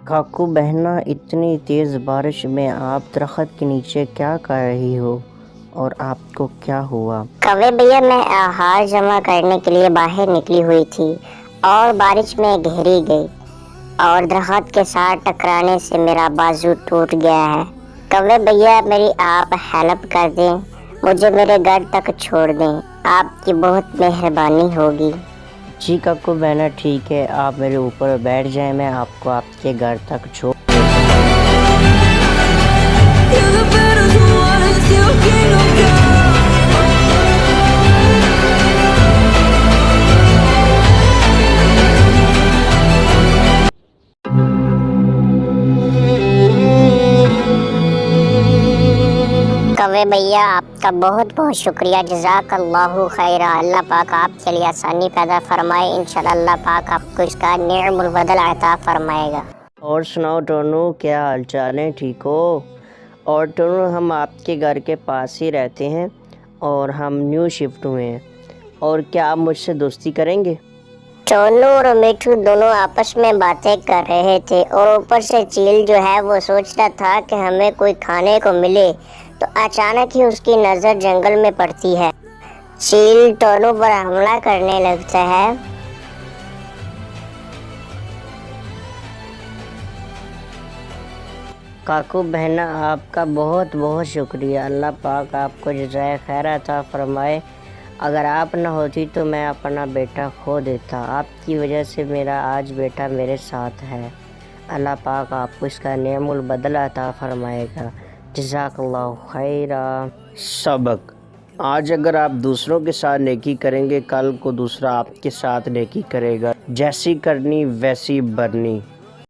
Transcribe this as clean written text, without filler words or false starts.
کاکو بہنا، اتنی تیز بارش میں آپ درخت کے نیچے کیا کر رہی ہو اور آپ کو کیا ہوا؟ کوے بھیا، میں آہار جمع کرنے کے لیے باہر نکلی ہوئی تھی اور بارش میں گھری گئی اور درخت کے ساتھ ٹکرانے سے میرا بازو ٹوٹ گیا ہے۔ کوے بھیا، میری آپ ہیلپ کر دیں، مجھے میرے گھر تک چھوڑ دیں، آپ کی بہت مہربانی ہوگی۔ جی کاکو بہنا، ٹھیک ہے، آپ میرے اوپر بیٹھ جائیں، میں آپ کو آپ کے گھر تک چھوڑ کوے بھیا، آپ کا بہت بہت شکریہ، جزاک اللہ خیرہ۔ اللہ پاک آپ کے لیے آسانی پیدا فرمائے، انشاءاللہ اللہ پاک آپ کو اس کا نعم البدل عطا فرمائے گا۔ اور سناؤ ٹونو، کیا حال چال ہے؟ ٹھیک ہو؟ اور ٹونو، ہم آپ کے گھر کے پاس ہی رہتے ہیں اور ہم نیو شفٹ ہوئے ہیں، اور کیا آپ مجھ سے دوستی کریں گے؟ ٹونو اور میٹھو دونوں آپس میں باتیں کر رہے تھے اور اوپر سے چیل جو ہے وہ سوچ رہا تھا کہ ہمیں کوئی کھانے کو ملے، تو اچانک ہی اس کی نظر جنگل میں پڑتی ہے۔ چیل ٹونو پر حملہ کرنے لگتا ہے۔ کاکو بہنا، آپ کا بہت بہت شکریہ، اللہ پاک آپ کو جزائے خیر عطا فرمائے۔ اگر آپ نہ ہوتی تو میں اپنا بیٹا کھو دیتا، آپ کی وجہ سے میرا آج بیٹا میرے ساتھ ہے۔ اللہ پاک آپ کو اس کا نعم البدل عطا فرمائے گا، جزاک اللہ خیرہ۔ سبق: آج اگر آپ دوسروں کے ساتھ نیکی کریں گے، کل کو دوسرا آپ کے ساتھ نیکی کرے گا، جیسی کرنی ویسی برنی۔